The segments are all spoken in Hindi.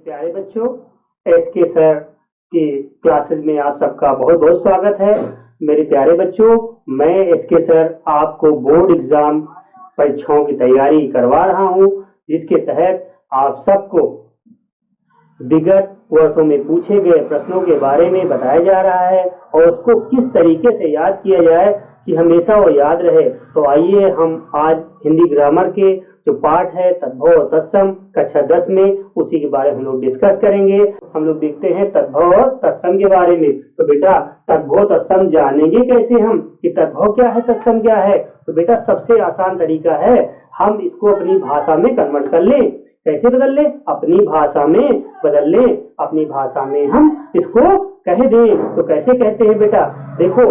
प्यारे बच्चों, एसके सर की क्लासेस में आप सबका बहुत बहुत स्वागत है। मेरे प्यारे बच्चों, मैं एसके सर आपको बोर्ड एग्जाम परीक्षाओं की तैयारी करवा रहा हूं, जिसके तहत आप सबको विगत वर्षों में पूछे गए प्रश्नों के बारे में बताया जा रहा है और उसको किस तरीके से याद किया जाए कि हमेशा वो याद रहे। तो आइए हम आज हिंदी ग्रामर के जो पाठ है तद्भव और तत्सम कक्षा 10 में उसी के बारे में हम लोग डिस्कस करेंगे। हम लोग देखते हैं तद्भव और तत्सम के बारे में। तो बेटा तद्भव तत्सम जानेंगे कैसे हम कि तद्भव क्या है तत्सम क्या है। तो बेटा सबसे आसान तरीका है हम इसको अपनी भाषा में कन्वर्ट कर लें। कैसे बदल लें? अपनी भाषा में बदल लें। अपनी भाषा में हम इसको कह दें। तो कैसे कहते हैं बेटा? देखो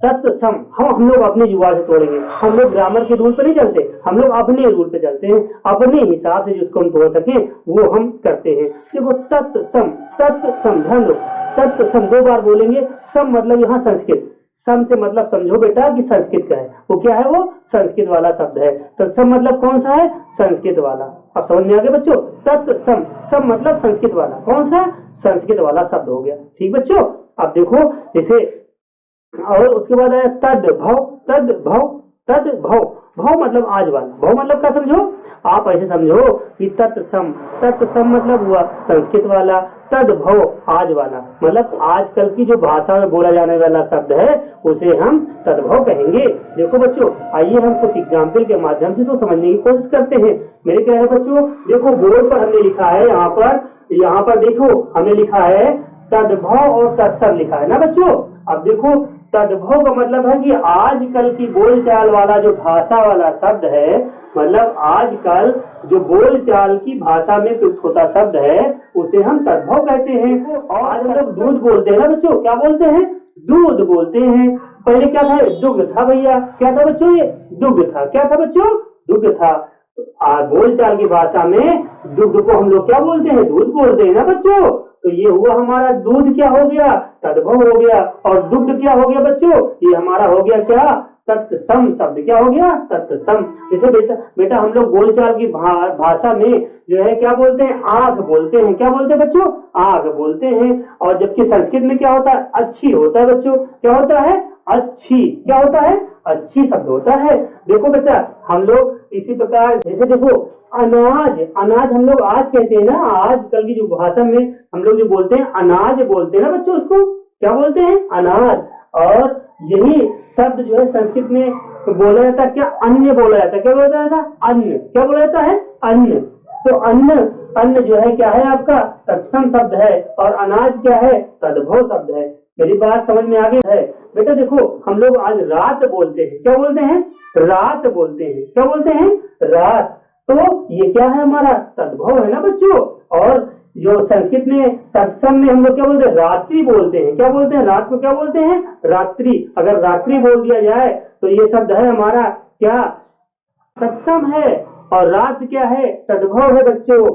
तत्सम हम लोग अपने जुबान से तोड़ेंगे। हम लोग ग्रामर के रूल पे नहीं चलते, हम लोग अपने रूल पे चलते हैं। अपने हिसाब से जिसको हम तोड़ सके वो हम करते हैं। देखो तत्सम, तत्सम ध्यान दो, तत्सम 2 बार बोलेंगे। सम मतलब यहाँ संस्कृत, सम से मतलब समझो बेटा कि संस्कृत का है। वो क्या है? वो संस्कृत वाला शब्द है। तत्सम मतलब कौन सा है? संस्कृत वाला। अब समझ में आ गया बच्चों? तत्सम, सम मतलब संस्कृत वाला। कौन सा? संस्कृत वाला शब्द हो गया। ठीक बच्चों, अब देखो इसे और उसके बाद आया तद्भव। तद्भव, तद्भव, भव मतलब आज वाला। भव मतलब क्या समझो? आप ऐसे समझो कि तत्सम, तत्सम मतलब हुआ संस्कृत वाला, तद्भव आज वाला मतलब आजकल की जो भाषा में बोला जाने वाला शब्द है उसे हम तद्भव कहेंगे। देखो बच्चों, आइए हम कुछ एग्जाम्पल के माध्यम से इसको समझने की कोशिश करते हैं। मेरे प्यारे बच्चों, देखो बोर्ड पर हमने लिखा है, यहाँ पर देखो हमने लिखा है तद्भव और तत्सम लिखा है ना बच्चों। अब देखो तद्भव का मतलब है कि आजकल की बोलचाल वाला जो भाषा वाला शब्द है, मतलब आजकल जो बोलचाल की भाषा में प्रयुक्त होता शब्द है उसे हम तद्भव कहते हैं। और आज हम लोग दूध बोलते हैं ना बच्चों। क्या बोलते हैं? दूध बोलते हैं। पहले क्या था? दुग्ध था भैया। क्या था बच्चों? ये दुग्ध था। क्या था बच्चों? दुग्ध था। बोलचाल की भाषा में दुग्ध को हम लोग क्या बोलते हैं? दूध बोलते हैं ना बच्चों। तो ये हुआ हमारा दूध क्या हो गया? तद्भव हो गया। और दुग्ध क्या हो गया बच्चों? ये हमारा हो गया क्या? तत्सम शब्द। क्या हो गया? तत्सम। जैसे बेटा हम लोग बोलचाल की भाषा में जो है क्या बोलते हैं? आंख बोलते हैं। क्या बोलते हैं बच्चों? आंख बोलते हैं। और जबकि संस्कृत में क्या होता है? अच्छी होता है बच्चों। क्या होता है? अच्छी। क्या होता है? अच्छी शब्द होता है। देखो बेटा हम लोग इसी प्रकार जैसे देखो अनाज, अनाज हम लोग आज कहते हैं ना। आजकल की जो भाषा में हम लोग जो बोलते हैं अनाज बोलते हैं ना बच्चों। उसको क्या बोलते हैं? अनाज। और यही शब्द जो है संस्कृत में तो बोला जाता है क्या? अन्न बोला जाता है। क्या बोला जाता है? अन्न। क्या बोला जाता है? अन्न। तो अन्न, अन्न जो है क्या है आपका? तत्सम शब्द है। और अनाज क्या है? तद्भव शब्द है। मेरी बात समझ में आ गई है बेटा? देखो हम लोग आज रात बोलते हैं। क्या बोलते हैं? रात बोलते हैं। क्या बोलते हैं? रात। तो ये क्या है? हमारा तद्भव है ना बच्चों। और जो संस्कृत में तत्सम में हम लोग क्या बोलते हैं? रात्रि बोलते हैं। क्या बोलते हैं? रात को क्या बोलते हैं? रात्रि। अगर रात्रि बोल दिया जाए तो ये शब्द है हमारा क्या? तत्सम है। और रात क्या है? तद्भव है बच्चों।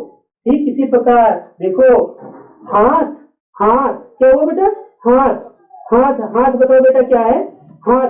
ठीक इसी प्रकार देखो हाथ, हाथ क्या हुआ बेटा? हाथ, हाथ, हाथ बताओ बेटा क्या है? हाथ,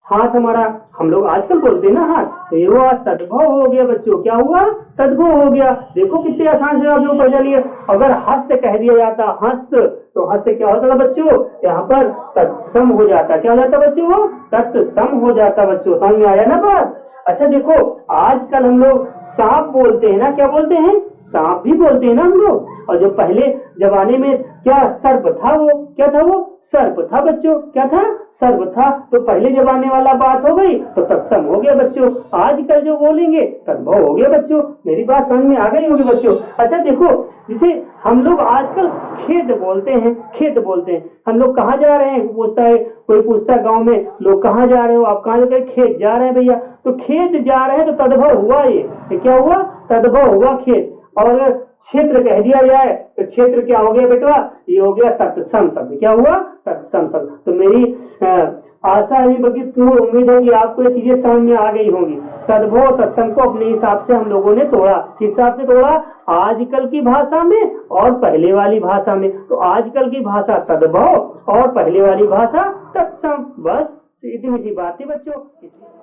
हाथ हमारा हम लोग आजकल बोलते हैं ना हाथ। तो ये हुआ तद्भव हो गया बच्चों। क्या हुआ? तद्भव हो गया। देखो कितने आसान से आप लोग पढ़ लिए। अगर हस्त कह दिया जाता हस्त, तो हस्त क्या होता था बच्चों? यहाँ पर तत्सम हो जाता। क्या हो जाता बच्चों? तत्सम हो जाता बच्चों। समझ में आया ना बात? अच्छा देखो आजकल हम लोग सांप बोलते हैं ना। क्या बोलते हैं? सांप भी बोलते हैं ना हम लोग। और जो पहले जमाने में क्या सर्प था? वो क्या था? वो सर्प था बच्चों। क्या था? सर्प था। तो पहले जमाने वाला बात हो गई तो तत्सम हो गया बच्चों। आजकल जो बोलेंगे तद्भव हो गया बच्चों। मेरी बात समझ में आ गई होगी बच्चों। अच्छा देखो जैसे हम लोग आजकल खेत बोलते हैं। खेत बोलते हैं। हम लोग कहाँ जा रहे हैं? पूछता है कोई, पूछता है गाँव में लोग कहाँ जा रहे हो? आप कहाँ जा रहे? खेत जा रहे हैं भैया। तो खेत जा रहे हैं तो तद्भव हुआ। ये क्या हुआ? तद्भव हुआ खेत। और क्षेत्र कह दिया जाए तो क्षेत्र क्या हो गया बेटा? ये हो गया तत्सम शब्द। क्या हुआ? तत्सम शब्द। तो मेरी आशा है बल्कि पूर्ण उम्मीद है कि आपको ये चीजें समझ में आ गई होंगी। तद्भव तत्सम को अपने हिसाब से हम लोगों ने तोड़ा। किस हिसाब से तोड़ा? आजकल की भाषा में और पहले वाली भाषा में। तो आजकल की भाषा तद्भव और पहले वाली भाषा तत्सम। बस इतनी सी बात थी बच्चों।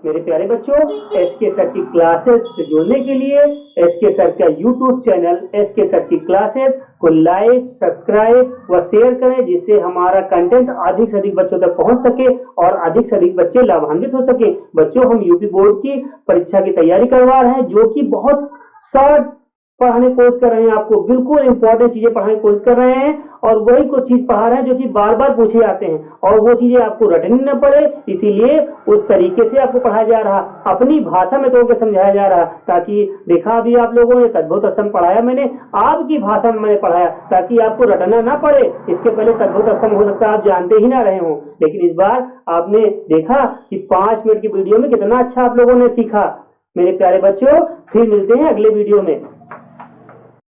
मेरे प्यारे बच्चों, एसके सर की क्लासेस से जुड़ने के लिए एसके सर का यूट्यूब चैनल एसके सर की क्लासेस को लाइक, सब्सक्राइब व शेयर करें, जिससे हमारा कंटेंट अधिक से अधिक बच्चों तक पहुंच सके और अधिक से अधिक बच्चे लाभान्वित हो सके। बच्चों, हम यूपी बोर्ड की परीक्षा की तैयारी करवा रहे हैं, जो कि बहुत शॉर्ट पढ़ाने की कोशिश कर रहे हैं, आपको बिल्कुल इंपॉर्टेंट चीजें पढ़ाने की कोशिश कर रहे हैं और वही कुछ चीज पढ़ा रहे हैं जो चीज बार बार पूछे जाते हैं और वो चीजें आपको रटनी न पड़े, इसीलिए उस तरीके से आपको पढ़ाया जा रहा, अपनी भाषा में तोड़ के समझाया जा रहा, ताकि देखा अभी आप लोगों ने तद्भुत असम पढ़ाया, मैंने आपकी भाषा में मैंने पढ़ाया ताकि आपको रटना ना पड़े। इसके पहले तद्भुत असम हो सकता है आप जानते ही ना रहे हो, लेकिन इस बार आपने देखा कि 5 मिनट की वीडियो में कितना अच्छा आप लोगों ने सीखा। मेरे प्यारे बच्चों, फिर मिलते हैं अगले वीडियो में।